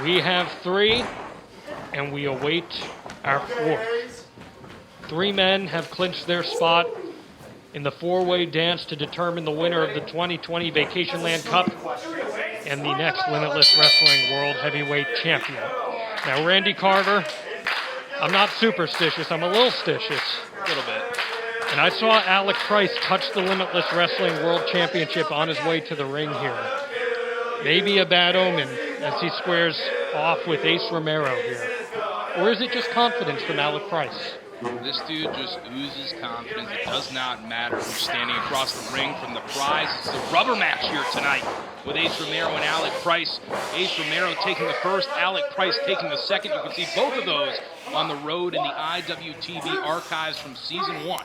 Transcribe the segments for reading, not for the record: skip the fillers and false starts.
We have 3, and we await our 4th. 3 men have clinched their spot in the 4-way dance to determine the winner of the 2020 Vacationland Cup and the next Limitless Wrestling World Heavyweight Champion. Now, Randy Carter, I'm not superstitious, I'm a little stitious. A little bit. And I saw Alec Price touch the Limitless Wrestling World Championship on his way to the ring here. Maybe a bad omen as he squares off with Ace Romero here. Or is it just confidence from Alec Price? This dude just oozes confidence. It does not matter who's standing across the ring from the prize. It's the rubber match here tonight with Ace Romero and Alec Price. Ace Romero taking the first, Alec Price taking the second. You can see both of those on the road in the IWTV archives from season 1.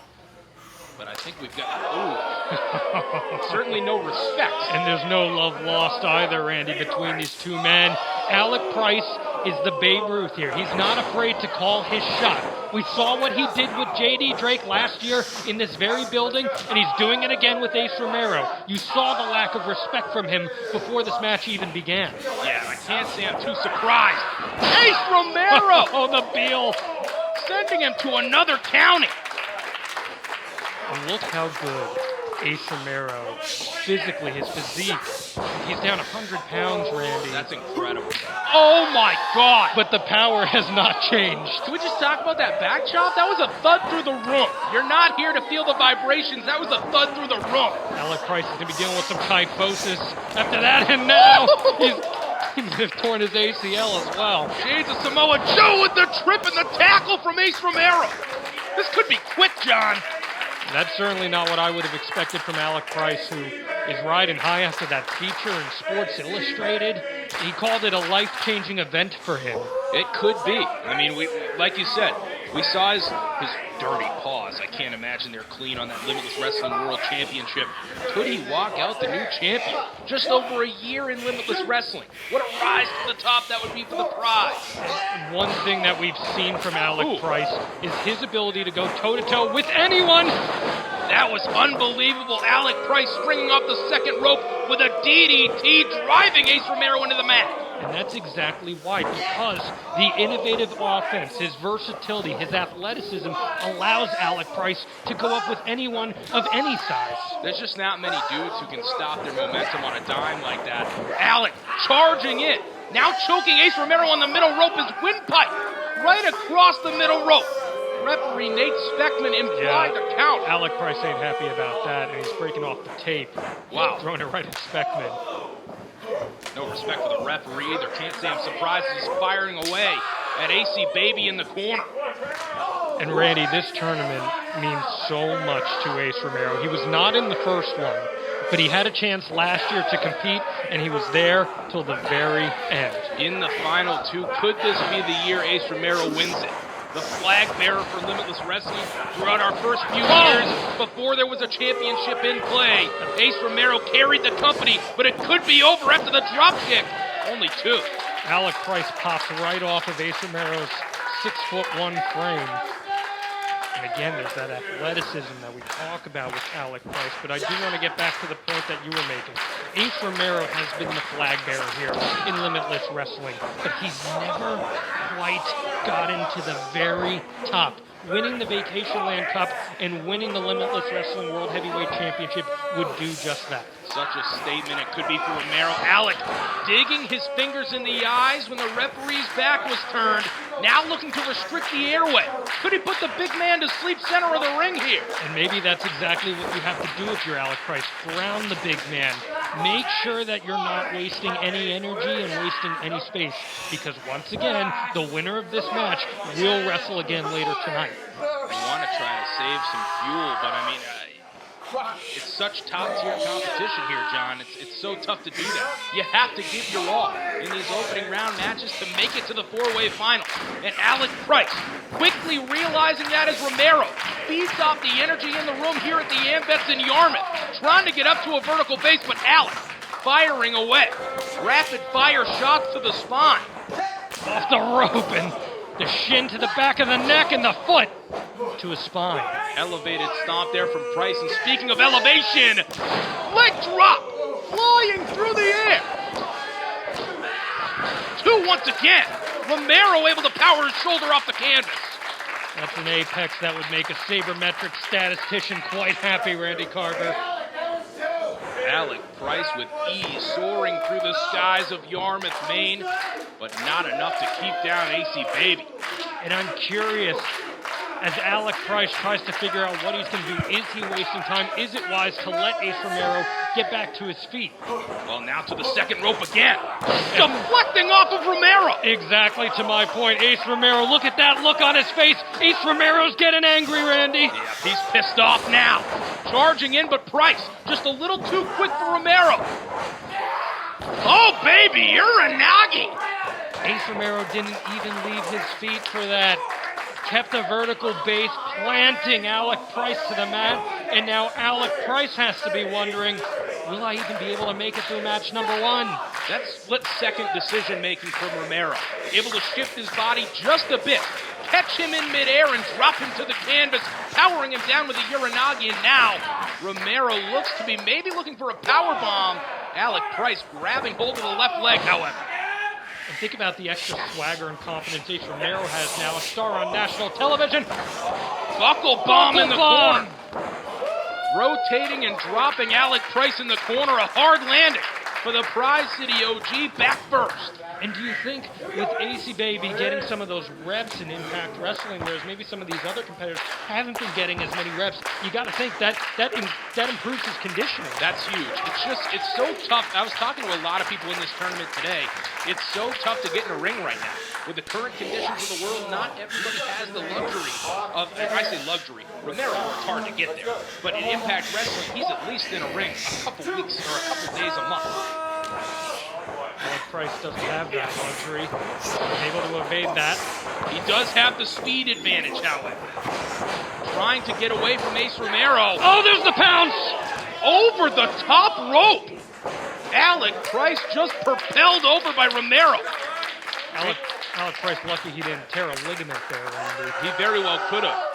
But I think we've got, certainly no respect. And there's no love lost either, Randy, between these 2 men. Alec Price is the Babe Ruth here. He's not afraid to call his shot. We saw what he did with J.D. Drake last year in this very building, and he's doing it again with Ace Romero. You saw the lack of respect from him before this match even began. Yeah, I can't say I'm too surprised. Ace Romero! Oh, the Beal. Sending him to another county. And look how good Ace Romero, physically, his physique. He's down 100 pounds, Randy. That's incredible. Oh my God! But the power has not changed. Can we just talk about that back chop? That was a thud through the room. You're not here to feel the vibrations. That was a thud through the room. Alec Price is going to be dealing with some kyphosis after that, and now he may have torn his ACL as well. Shades of Samoa Joe with the trip and the tackle from Ace Romero. This could be quick, John. That's certainly not what I would have expected from Alec Price, who is riding high after that feature in Sports Illustrated. He called it a life-changing event for him. It could be. I mean, we, like you said, we saw his dirty paws. I can't imagine they're clean on that Limitless Wrestling World Championship. Could he walk out the new champion? Just over a year in Limitless Wrestling. What a rise to the top that would be for the prize. One thing that we've seen from Alec Price is his ability to go toe-to-toe with anyone. That was unbelievable. Alec Price springing off the second rope with a DDT, driving Ace Romero into the mat. And that's exactly why, because the innovative offense, his versatility, his athleticism allows Alec Price to go up with anyone of any size. There's just not many dudes who can stop their momentum on a dime like that. Alec charging in, now choking Ace Romero on the middle rope is windpipe, right across the middle rope. Referee Nate Speckman implied the count. Alec Price ain't happy about that, and he's breaking off the tape. Wow. Throwing it right at Speckman. No respect for the referee either. Can't say I'm surprised he's firing away at AC Baby in the corner. And Randy, this tournament means so much to Ace Romero. He was not in the first one, but he had a chance last year to compete, and he was there till the very end. In the final 2, could this be the year Ace Romero wins it? The flag bearer for Limitless Wrestling throughout our first few years before there was a championship in play. Ace Romero carried the company, but it could be over after the drop kick. Only 2. Alec Price pops right off of Ace Romero's 6'1" frame. And again, there's that athleticism that we talk about with Alec Price, but I do want to get back to the point that you were making. Ace Romero has been the flag bearer here in Limitless Wrestling, but he's never quite gotten to the very top. Winning the Vacationland Cup and winning the Limitless Wrestling World Heavyweight Championship would do just that. Such a statement it could be for Romero. Alec digging his fingers in the eyes when the referee's back was turned. Now looking to restrict the airway. Could he put the big man to sleep center of the ring here? And maybe that's exactly what you have to do if you're Alec Price. Surround the big man. Make sure that you're not wasting any energy and wasting any space. Because once again, the winner of this match will wrestle again later tonight. I want to try to save some fuel, but I mean, it's such top-tier competition here, John. It's so tough to do that. You have to give your all in these opening round matches to make it to the 4-way final. And Alec Price, quickly realizing that as Romero feeds off the energy in the room here at the Ambets in Yarmouth, trying to get up to a vertical base, but Alec firing away. Rapid-fire shots to the spine. Off the rope, and the shin to the back of the neck, and the foot to his spine. Elevated stomp there from Price. And speaking of elevation, leg drop, flying through the air. 2-1 once again. Romero able to power his shoulder off the canvas. That's an apex that would make a sabermetric statistician quite happy, Randy Carver. Alec Price with ease soaring through the skies of Yarmouth, Maine, but not enough to keep down AC Baby. And I'm curious, as Alec Price tries to figure out what he's going to do, is he wasting time? Is it wise to let Ace Romero get back to his feet? Well, now to the second rope again. Deflecting off of Romero. Exactly to my point. Ace Romero, look at that look on his face. Ace Romero's getting angry, Randy. Yeah, he's pissed off now. Charging in, but Price just a little too quick for Romero. Oh, baby, Uranagi. Ace Romero didn't even leave his feet for that. Kept a vertical base, planting Alec Price to the mat, and now Alec Price has to be wondering, will I even be able to make it through match number 1? That's split-second decision-making from Romero. Able to shift his body just a bit, catch him in midair and drop him to the canvas, powering him down with a Uranagi, and now Romero looks to be maybe looking for a power bomb. Alec Price grabbing hold of the left leg, however. And think about the extra swagger and confidence Ace Romero has now, a star on national television. Buckle bomb in the corner. Rotating and dropping Alec Price in the corner, a hard landing for the Prize City OG back first. And do you think with AC Baby getting some of those reps in Impact Wrestling, whereas maybe some of these other competitors haven't been getting as many reps, you got to think that improves his conditioning. That's huge. It's so tough. I was talking to a lot of people in this tournament today. It's so tough to get in a ring right now. With the current conditions of the world, not everybody has the luxury of, I say luxury, Romero works hard to get there. But in Impact Wrestling, he's at least in a ring a couple weeks or a couple days a month. Alec Price doesn't have that luxury. He's able to evade that. He does have the speed advantage, however. Trying to get away from Ace Romero. Oh, there's the pounce! Over the top rope. Alec Price just propelled over by Romero. Alec Price lucky he didn't tear a ligament there, Randy. He very well could have.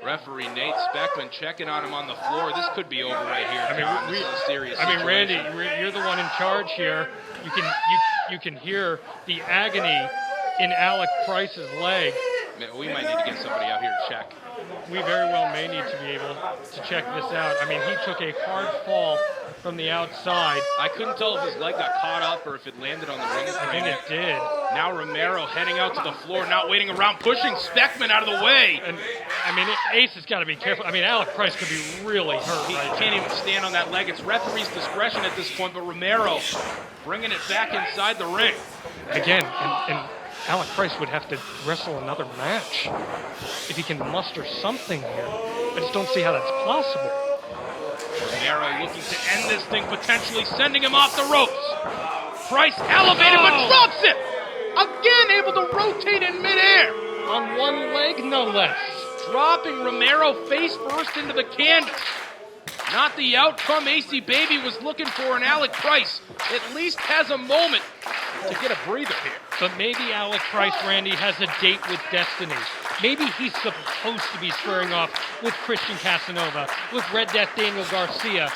Referee Nate Speckman checking on him on the floor. This could be over right here. This is a serious situation. Randy, you're the one in charge here. You can hear the agony in Alec Price's leg. We might need to get somebody out here to check. We very well may need to be able to check this out. I mean, he took a hard fall from the outside. I couldn't tell if his leg got caught up or if it landed on the ring frame. I think it did. Now Romero heading out to the floor, not waiting around, pushing Speckman out of the way. And I mean, Ace has got to be careful. I mean, Alec Price could be really hurt. He can't even stand on that leg. It's referee's discretion at this point, but Romero bringing it back inside the ring. Again, and Alec Price would have to wrestle another match if he can muster something here. I just don't see how that's possible. Romero looking to end this thing, potentially sending him off the ropes. Price elevated, but drops it. Again, able to rotate in midair. On one leg, no less. Dropping Romero face first into the canvas. Not the outcome AC Baby was looking for, and Alec Price at least has a moment to get a breather here. But maybe Alec Price, Randy, has a date with destiny. Maybe he's supposed to be squaring off with Christian Casanova, with Red Death Daniel Garcia,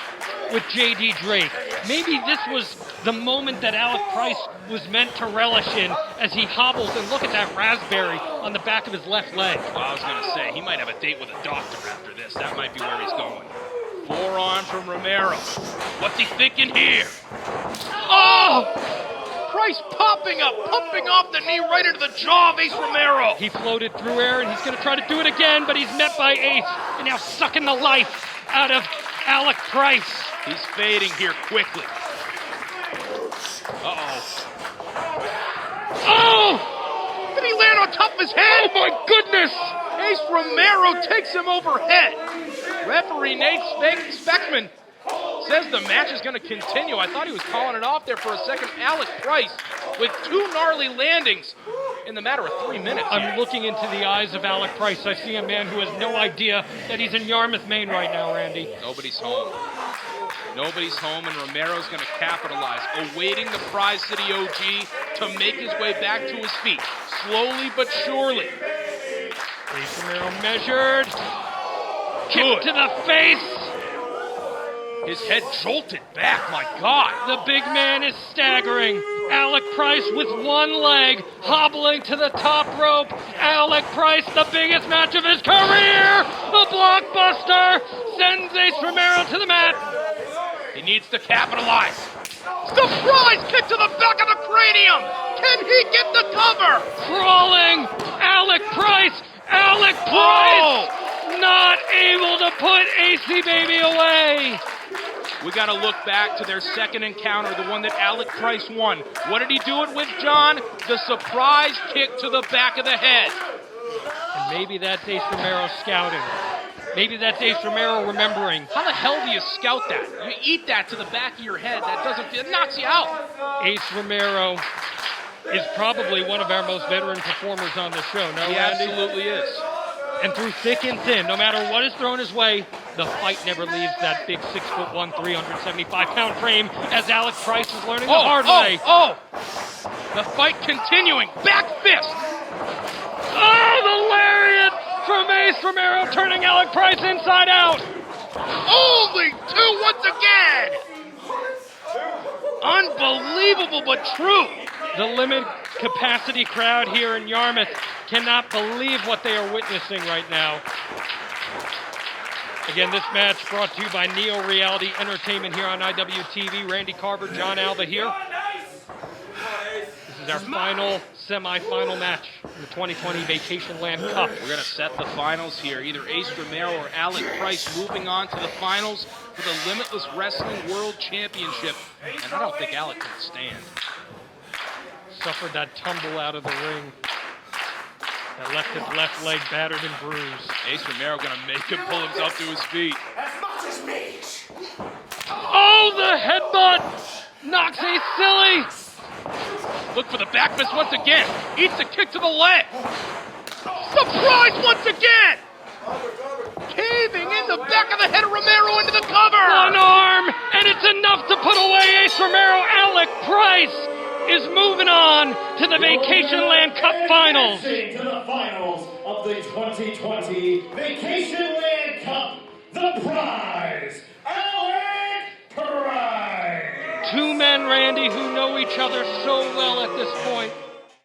with J.D. Drake. Maybe this was the moment that Alec Price was meant to relish in as he hobbles, and look at that raspberry on the back of his left leg. Well, I was going to say, he might have a date with a doctor after this. That might be where he's going. Forearm from Romero. What's he thinking here? Oh! Price popping up, pumping off the knee right into the jaw of Ace Romero. He floated through air, and he's going to try to do it again, but he's met by Ace, and now sucking the life out of Alec Price. He's fading here quickly. Uh-oh. Oh! Did he land on top of his head? Oh, my goodness! Ace Romero takes him overhead. Referee Nate Speckman says the match is going to continue. I thought he was calling it off there for a second. Alec Price with two gnarly landings in the matter of 3 minutes. I'm looking into the eyes of Alec Price. I see a man who has no idea that he's in Yarmouth, Maine right now, Randy. Nobody's home. Nobody's home, and Romero's going to capitalize, awaiting the Prize City OG to make his way back to his feet, slowly but surely. Ace Romero measured. Good. Kick to the face. His head jolted back, my God. The big man is staggering. Alec Price with one leg hobbling to the top rope. Alec Price, the biggest match of his career. The blockbuster sends Ace Romero to the mat. He needs to capitalize. Surprise kick to the back of the cranium. Can he get the cover? Crawling. Alec Price. Alec Price. Not able to put AC Baby away. We got to look back to their second encounter, the one that Alec Price won. What did he do it with, John? The surprise kick to the back of the head. And maybe that's Ace Romero scouting. Maybe that's Ace Romero remembering. How the hell do you scout that? You eat that to the back of your head. That doesn't feel, it knocks you out. Ace Romero is probably one of our most veteran performers on the show. No, he Randy? absolutely is. And through thick and thin, no matter what is thrown his way, the fight never leaves that big 6'1", 375-pound frame as Alec Price is learning the hard way. The fight continuing. Back fist. Oh, the lariat from Ace Romero turning Alec Price inside out. Only two once again. Unbelievable but true. The limited capacity crowd here in Yarmouth cannot believe what they are witnessing right now. Again, this match brought to you by Neo Reality Entertainment here on IWTV. Randy Carver, John Alva here. This is our final semi-final match in the 2020 Vacationland Cup. We're going to set the finals here. Either Ace Romero or Alec Price moving on to the finals for the Limitless Wrestling World Championship. And I don't think Alec can stand. Suffered that tumble out of the ring. That left his left leg battered and bruised. Ace Romero going to make him pull himself to his feet. Oh, the headbutt knocks Ace silly. Look for the back fist once again. Eats a kick to the leg. Surprise once again. Caving in the back of the head of Romero into the cover. One arm, and it's enough to put away Ace Romero. Alec Price is moving on to the Vacationland Cup Finals. To the finals of the 2020 Vacationland Cup. The prize, Alec Price. Two men, Randy, who know each other so well at this point.